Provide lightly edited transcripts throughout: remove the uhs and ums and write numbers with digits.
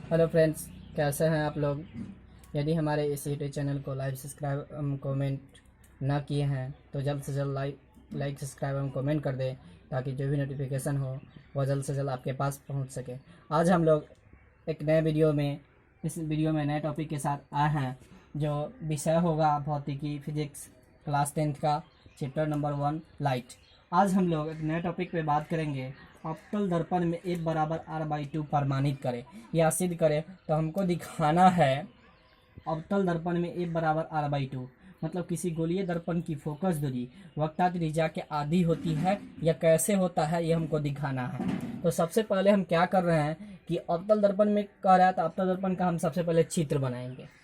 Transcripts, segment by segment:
Hello friends, कैसे हैं आप लोग। यदि हमारे इस यूट्यूब चैनल को लाइक सब्सक्राइब कमेंट ना किए हैं तो जल्द से जल्द लाइक सब्सक्राइब एवं कमेंट कर दें, ताकि जो भी नोटिफिकेशन हो वह जल्द से जल्द आपके पास पहुंच सके। आज हम लोग एक नए वीडियो में इस वीडियो में नए टॉपिक के साथ आए हैं, जो विषय होगा भौतिकी फिजिक्स क्लास 10th का चैप्टर नंबर 1 लाइट। आज हम लोग एक नए टॉपिक पे बात करेंगे। अवतल दर्पण में F बराबर R/2 प्रमाणित करें या सिद्ध करें। तो हमको दिखाना है अवतल दर्पण में F बराबर R/2, मतलब किसी गोलीय दर्पण की फोकस दूरी वक्रता त्रिज्या के आधी होती है या कैसे होता है, ये हमको दिखाना है। तो सबसे पहले हम क्या कर रहे हैं कि अवतल दर्पण में कह रहा है, तो अवतल दर्पण का हम सबसे पहले चित्र बनाएंगे।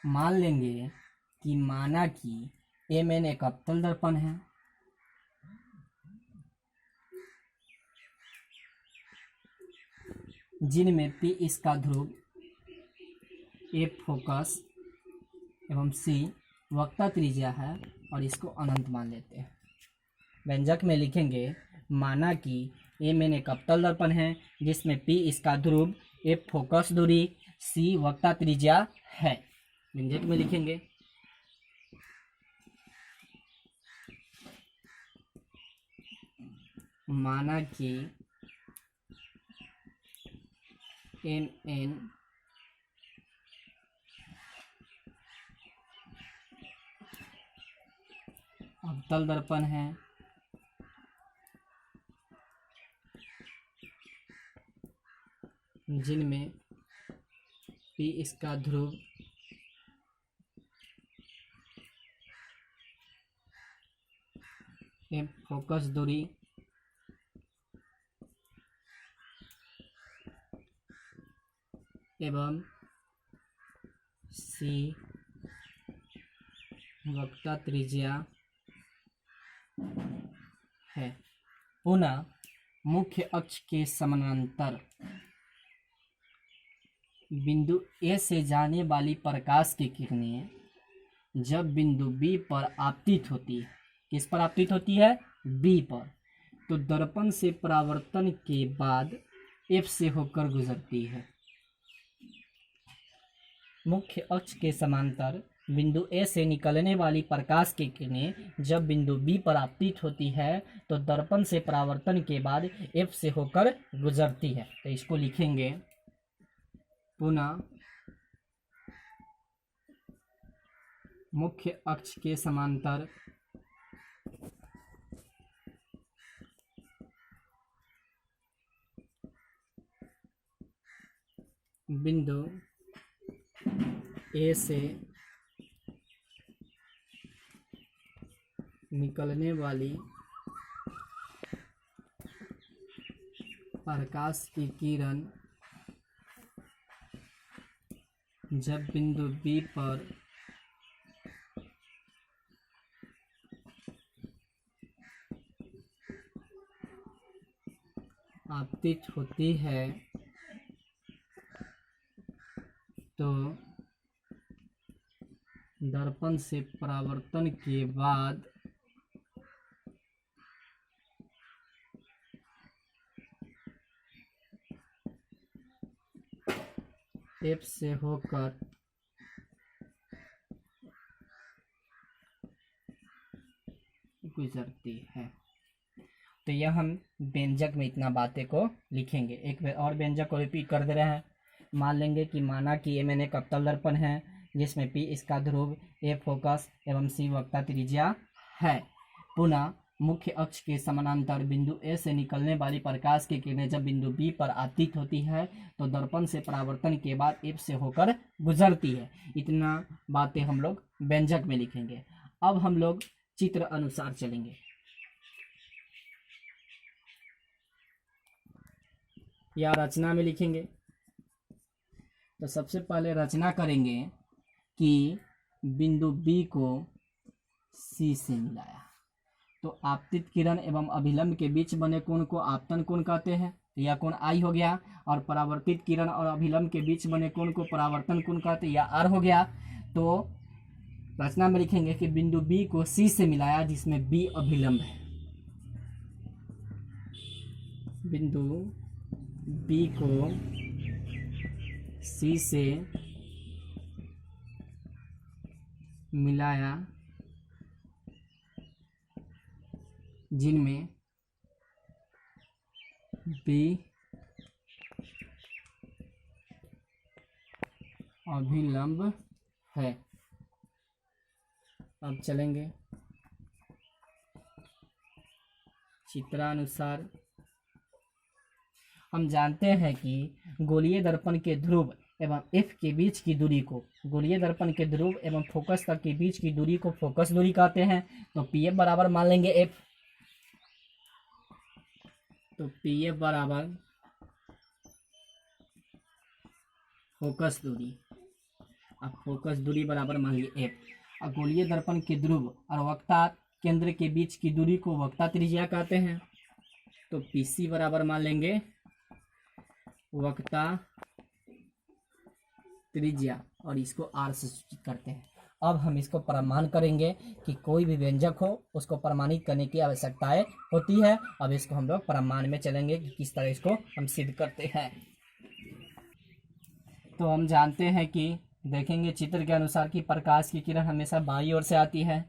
मान लेंगे कि माना कि Mn एक अवतल दर्पण है, जिनमें P इसका ध्रुव, F फोकस एवं C वक्रता त्रिज्या है, और इसको अनंत मान लेते हैं। व्यंजक में लिखेंगे माना कि Mn एक अवतल दर्पण है जिसमें P इसका ध्रुव, F फोकस दूरी, C वक्रता त्रिज्या है। व्यंजक में लिखेंगे माना कि Mn अवतल दर्पण है जिनमें P इसका ध्रुव, F फोकस दूरी, एवं C वक्रता त्रिज्या है। पुनः मुख्य अक्ष के समानांतर बिंदु A से जाने वाली प्रकाश की किरणें जब बिंदु B पर आपतित होती है, किस पर आपतित होती है? B पर, तो दर्पण से परावर्तन के बाद F से होकर गुजरती है। मुख्य अक्ष के समांतर बिंदु A से निकलने वाली प्रकाश की किरणें जब बिंदु B पर आपतित होती है तो दर्पण से परावर्तन के बाद F से होकर गुजरती है। तो इसको लिखेंगे पुनः मुख्य अक्ष के समांतर बिंदु A से निकलने वाली प्रकाश की किरण जब बिंदु B पर आपतित होती है तो दर्पण से परावर्तन के बाद F से होकर गुजरती है। तो यह हम व्यंजक में इतना बातें को लिखेंगे। एक और व्यंजक को रिपीट कर दे रहे हैं। मान लेंगे कि माना कि Mn एक अवतल दर्पण है जिसमें P इसका ध्रुव, F फोकस एवं C वक्रता त्रिज्या है। पुनः मुख्य अक्ष के समानांतर बिंदु A से निकलने वाली प्रकाश की किरणें जब बिंदु B पर आपतित होती है तो दर्पण से परावर्तन के बाद F से होकर गुजरती है। इतना बातें हम लोग व्यंजक में लिखेंगे। अब हम लोग चित्र अनुसार चलेंगे। या रचना में लिखेंगे। तो सबसे पहले रचना करेंगे कि बिंदु B को C से मिलाया, तो आपतित किरण एवं अभिलंब के बीच बने कोण को आपतन कोण कहते हैं। यह कोण आई हो गया। और परावर्तित किरण और अभिलंब के बीच बने कोण को परावर्तन कोण कहते हैं, यह आर हो गया। तो रचना में लिखेंगे कि बिंदु बी को सी से मिलाया जिसमें बी अभिलंब है। बिंदु बी को सी से मिलाया जिनमें बी अभिलंब है। अब चलेंगे चित्रानुसार। हम जानते हैं कि गोलीय दर्पण के ध्रुव एवं एफ के बीच की दूरी को, गोलीय दर्पण के ध्रुव एवं फोकस तक के बीच की दूरी को फोकस दूरी कहते हैं। तो पी एफ बराबर मान लेंगे एफ। तो पी एफ बराबर फोकस दूरी। अब फोकस दूरी बराबर मान लीजिए एफ। और गोलीय दर्पण के ध्रुव और वक्ता केंद्र के बीच की दूरी को वक्ता त्रिज्या कहते हैं। तो पीसी बराबर मान लेंगे वक्ता त्रिज्या, और इसको आर से सूचित करते हैं। अब हम इसको प्रमाण करेंगे कि कोई भी व्यंजक हो उसको प्रमाणित करने की आवश्यकताएं होती है। अब इसको हम लोग प्रमाण में चलेंगे कि किस तरह इसको हम सिद्ध करते हैं। तो हम जानते हैं कि देखेंगे चित्र के अनुसार कि प्रकाश की किरण हमेशा बाईं ओर से आती है।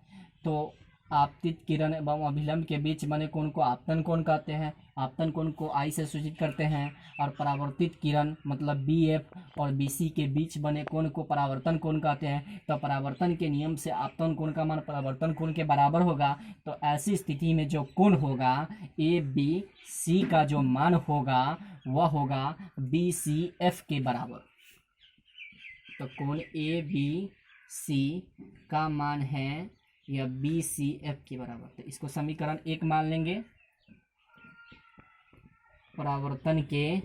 तो आपतित किरण एवं अभिलंब के बीच बने कोण को आपतन कोण कहते हैं। आपतन कोण को आई से सूचित करते हैं। और परावर्तित किरण मतलब बी एफ और बी सी के बीच बने कोण को परावर्तन कोण कहते हैं। तो परावर्तन के नियम से आपतन कोण का मान परावर्तन कोण के बराबर होगा। तो ऐसी स्थिति में जो कोण होगा ए बी सी का जो मान होगा वह होगा बी सी एफ के बराबर। तो कोण ए बी सी का मान है या बी सी एफ के बराबर। तो इसको समीकरण 1 मान लेंगे परावर्तन के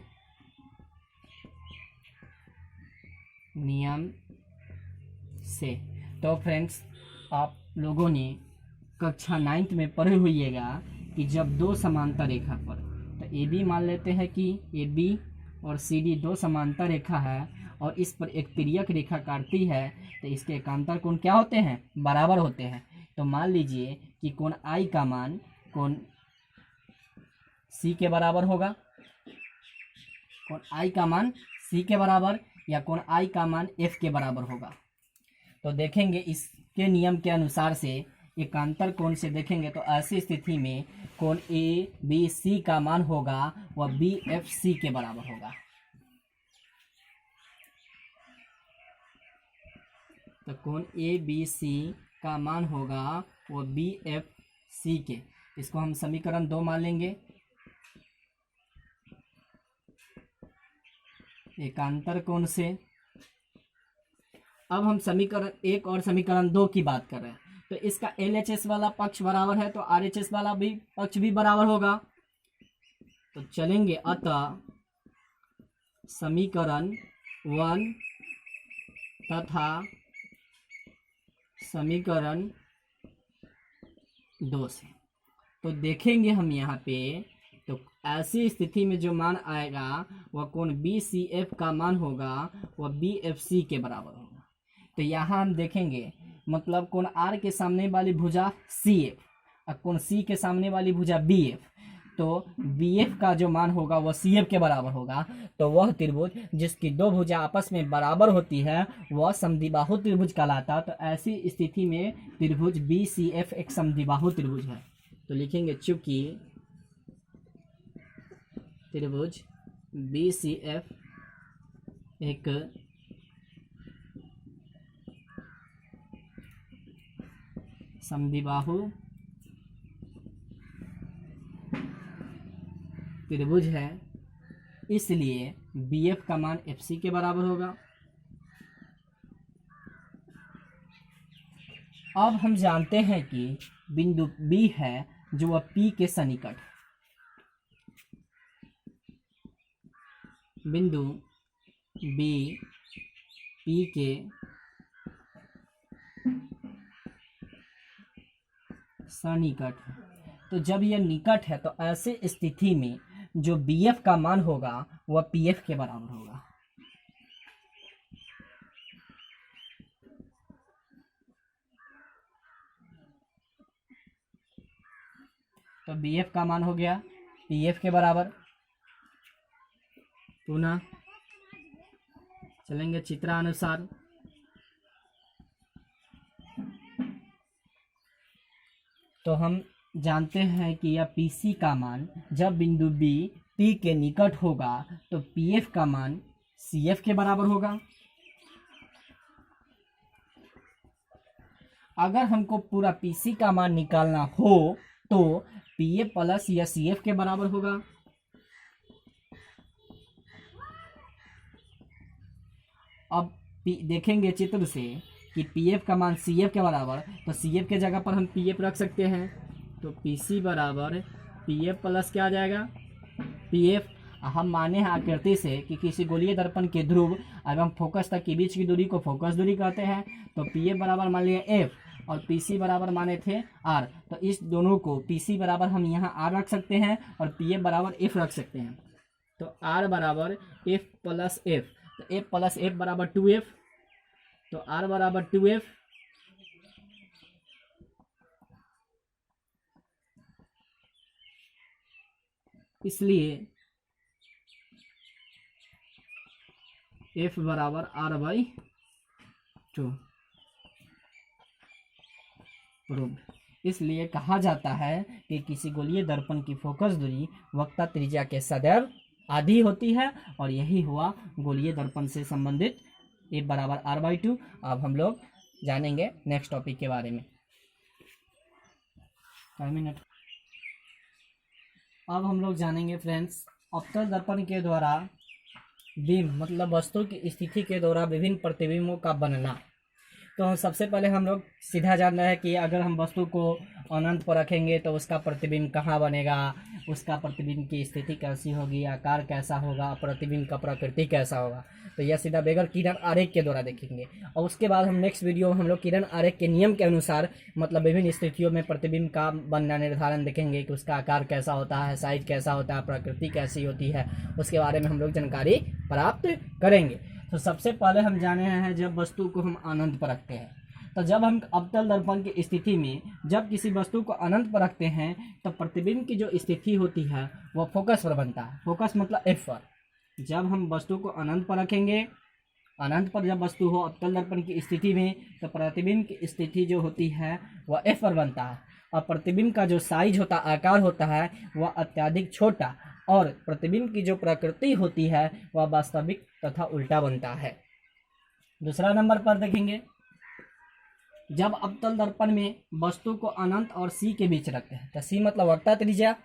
नियम से। तो फ्रेंड्स, आप लोगों ने कक्षा 9th में पढ़े हुईएगा कि जब दो समांतर रेखा पर, तो ए बी मान लेते हैं कि ए बी और सी डी दो समांतर रेखा है और इस पर एक तिर्यक रेखा काटती है, तो इसके एकांतर कोण क्या होते हैं? बराबर होते हैं। तो मान लीजिए कि कोण आई का मान कोण सी के बराबर होगा, कोण आई का मान सी के बराबर या कोण आई का मान एफ के बराबर होगा। तो देखेंगे इसके नियम के अनुसार से एकांतर कोण से देखेंगे तो ऐसी स्थिति में कोण ए बी सी का मान होगा वह बी एफ सी के बराबर होगा। तो कोण ए बी सी का मान होगा वो बी एफ सी के। इसको हम समीकरण 2 मान लेंगे। एकांतर कोण से अब हम समीकरण 1 और समीकरण 2 की बात कर रहे हैं। तो इसका LHS वाला पक्ष बराबर है तो RHS वाला भी पक्ष भी बराबर होगा। तो चलेंगे, अतः समीकरण 1 तथा समीकरण 2 से तो देखेंगे हम यहाँ पे, तो ऐसी स्थिति में जो मान आएगा वह कोण बी सी एफ का मान होगा वह बी एफ सी के बराबर होगा। तो यहाँ हम देखेंगे मतलब कोण आर के सामने वाली भुजा सी एफ और कोण सी के सामने वाली भुजा बी एफ, तो बी एफ का जो मान होगा वह सी एफ के बराबर होगा। तो वह त्रिभुज जिसकी दो भुजा आपस में बराबर होती है वह समद्विबाहु त्रिभुज कहलाता। तो ऐसी स्थिति में त्रिभुज बी सी एफ एक समद्विबाहु त्रिभुज है। तो लिखेंगे चूंकि त्रिभुज बी सी एफ एक समद्विबाहु त्रिभुज है, इसलिए बी एफ का मान एफ सी के बराबर होगा। अब हम जानते हैं कि बिंदु बी है जो वह पी के सन्निकट, बिंदु बी पी के सन्निकट है। तो जब यह निकट है तो ऐसे स्थिति में जो बी एफ का मान होगा वह पी एफ के बराबर होगा। तो बी एफ का मान हो गया पी एफ के बराबर। पुनः चलेंगे चित्रानुसार। तो हम जानते हैं कि यह पी सी का मान जब बिंदु बी पी के निकट होगा तो पी एफ का मान सी एफ के बराबर होगा। अगर हमको पूरा पी सी का मान निकालना हो तो पी एफ प्लस या सी एफ के बराबर होगा। अब देखेंगे चित्र से कि पी एफ का मान सी एफ के बराबर, तो सी एफ के जगह पर हम पी एफ रख सकते हैं। तो पी सी बराबर पी एफ प्लस क्या आ जाएगा पी एफ। हम माने हैं आकृति से कि किसी गोलीय दर्पण के ध्रुव एवं फोकस तक के बीच की दूरी को फोकस दूरी कहते हैं। तो पी एफ बराबर मान लिया एफ और पी सी बराबर माने थे आर। तो इस दोनों को पी सी बराबर हम यहाँ आर रख सकते हैं और पी एफ बराबर एफ रख सकते हैं। तो आर बराबर एफ प्लस एफ, तो एफ प्लस एफ बराबर 2f। तो आर बराबर 2f। इसलिए f बराबर r/2 प्रूव्ड। इसलिए कहा जाता है कि किसी गोलीय दर्पण की फोकस दूरी वक्ता त्रिज्या के सदैव आधी होती है और यही हुआ गोलीय दर्पण से संबंधित f बराबर r/2। अब हम लोग जानेंगे नेक्स्ट टॉपिक के बारे में। मिनट। अब हम लोग जानेंगे फ्रेंड्स अवतल दर्पण के द्वारा बीम मतलब वस्तु की स्थिति के द्वारा विभिन्न प्रतिबिंबों का बनना। तो सबसे पहले हम लोग सीधा जान रहे हैं कि अगर हम वस्तु को अनंत पर रखेंगे तो उसका प्रतिबिंब कहाँ बनेगा, उसका प्रतिबिंब की स्थिति कैसी होगी, आकार कैसा होगा, प्रतिबिंब का प्रकृति कैसा होगा। तो यह सीधा बगैर किरण आरेख के द्वारा देखेंगे। और उसके बाद हम नेक्स्ट वीडियो में हम लोग किरण आरेख के नियम के अनुसार मतलब विभिन्न स्थितियों में प्रतिबिंब का बनना निर्धारण देखेंगे कि उसका आकार कैसा होता है, साइज कैसा होता है, प्रकृति कैसी होती है, उसके बारे में हम लोग जानकारी प्राप्त करेंगे। तो सबसे पहले हम जाने हैं जब वस्तु को हम अनंत पर रखते हैं। तो जब हम अवतल दर्पण की स्थिति में जब किसी वस्तु को अनंत पर रखते हैं तो प्रतिबिंब की जो स्थिति होती है वह फोकस पर बनता है। फोकस मतलब एफ पर। जब हम वस्तु को अनंत पर रखेंगे, अनंत पर जब वस्तु हो अवतल दर्पण की स्थिति में तो प्रतिबिंब की स्थिति जो होती है वह एफ पर बनता है और प्रतिबिंब का जो साइज होता है, आकार होता है, वह अत्यधिक छोटा और प्रतिबिंब की जो प्रकृति होती है वह वास्तविक तथा उल्टा बनता है। दूसरा नंबर पर देखेंगे जब अवतल दर्पण में वस्तु को अनंत और सी के बीच रखते हैं। तो सी मतलब वक्ता त्रिज्या,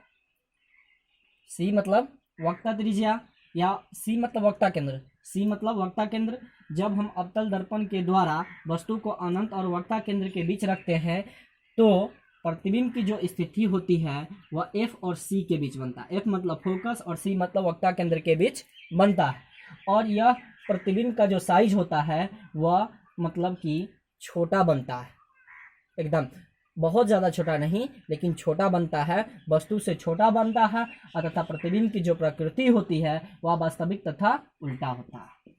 सी मतलब वक्ता त्रिज्या या सी मतलब वक्ता केंद्र, सी मतलब वक्ता केंद्र। जब हम अवतल दर्पण के द्वारा वस्तु को अनंत और वक्ता केंद्र के बीच रखते हैं तो प्रतिबिंब की जो स्थिति होती है वह एफ और सी के बीच बनता है। एफ मतलब फोकस और सी मतलब वक्ता केंद्र के बीच बनता है। और यह प्रतिबिंब का जो साइज होता है वह मतलब कि छोटा बनता है, एकदम बहुत ज़्यादा छोटा नहीं लेकिन छोटा बनता है, वस्तु से छोटा बनता है और तथा प्रतिबिंब की जो प्रकृति होती है वह वास्तविक तथा उल्टा होता है।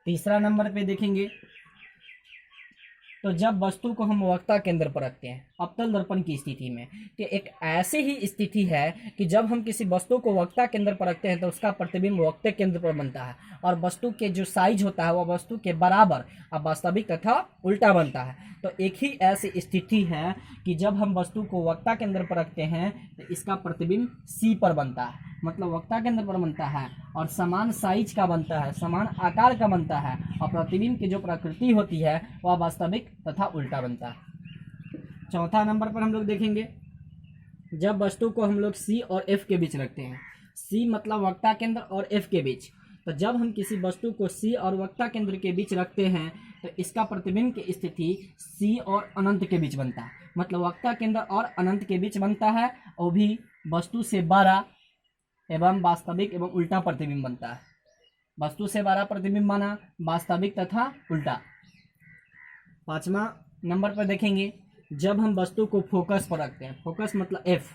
तीसरा नंबर पे देखेंगे तो जब वस्तु को हम वक्ता केंद्र पर रखते हैं अवतल दर्पण की स्थिति में, कि एक ऐसी ही स्थिति है कि जब हम किसी वस्तु को वक्ता केंद्र पर रखते हैं तो उसका प्रतिबिंब वक्ता केंद्र पर बनता है और वस्तु के जो साइज होता है वह वस्तु के बराबर और वास्तविक तथा उल्टा बनता है। तो एक ही ऐसी स्थिति है कि जब हम वस्तु को वक्ता केंद्र पर रखते हैं तो इसका प्रतिबिंब सी पर बनता है, मतलब वक्ता केंद्र पर बनता है और समान साइज का बनता है, समान आकार का बनता है और प्रतिबिंब की जो प्रकृति होती है वह वास्तविक तथा उल्टा बनता है। चौथा नंबर पर हम लोग देखेंगे जब वस्तु को हम लोग सी और एफ के बीच रखते हैं। सी मतलब वक्ता केंद्र और एफ के बीच। तो जब हम किसी वस्तु को सी और वक्ता केंद्र के बीच रखते हैं तो इसका प्रतिबिंब की स्थिति सी और अनंत के बीच बनता है, मतलब वक्ता केंद्र और अनंत के बीच बनता है और भी वस्तु से बड़ा एवं वास्तविक एवं उल्टा प्रतिबिंब बनता है। वस्तु से बड़ा प्रतिबिंब बना, वास्तविक तथा उल्टा। पांचवा नंबर पर देखेंगे जब हम वस्तु को फोकस पर रखते हैं, फोकस मतलब एफ,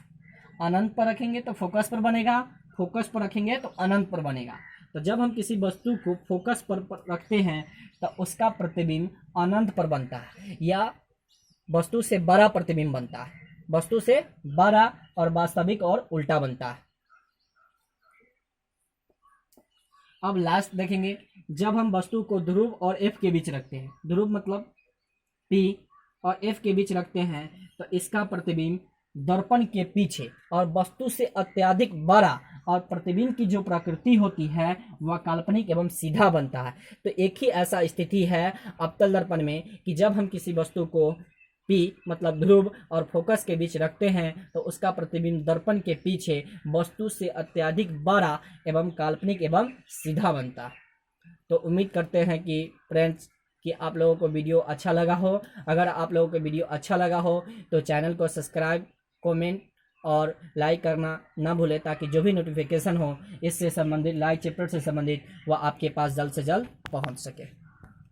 अनंत पर रखेंगे तो फोकस पर बनेगा, फोकस पर रखेंगे तो अनंत पर बनेगा। तो जब हम किसी वस्तु को फोकस पर रखते हैं तो उसका प्रतिबिंब अनंत पर बनता है या वस्तु से बड़ा प्रतिबिंब बनता है, वस्तु से बड़ा और वास्तविक और उल्टा बनता है। अब लास्ट देखेंगे, जब हम वस्तु को ध्रुव और एफ के बीच रखते हैं, ध्रुव मतलब P और F के बीच रखते हैं तो इसका प्रतिबिंब दर्पण के पीछे और वस्तु से अत्यधिक बड़ा और प्रतिबिंब की जो प्रकृति होती है वह काल्पनिक एवं सीधा बनता है। तो एक ही ऐसा स्थिति है अवतल दर्पण में कि जब हम किसी वस्तु को P मतलब ध्रुव और फोकस के बीच रखते हैं तो उसका प्रतिबिंब दर्पण के पीछे वस्तु से अत्यधिक बड़ा एवं काल्पनिक एवं सीधा बनता है। तो उम्मीद करते हैं कि फ्रेंड्स कि आप लोगों को वीडियो अच्छा लगा हो। अगर आप लोगों को वीडियो अच्छा लगा हो तो चैनल को सब्सक्राइब, कमेंट और लाइक करना ना भूलें ताकि जो भी नोटिफिकेशन हो इससे संबंधित, लाइव चैप्टर से संबंधित, वह आपके पास जल्द से जल्द पहुंच सके।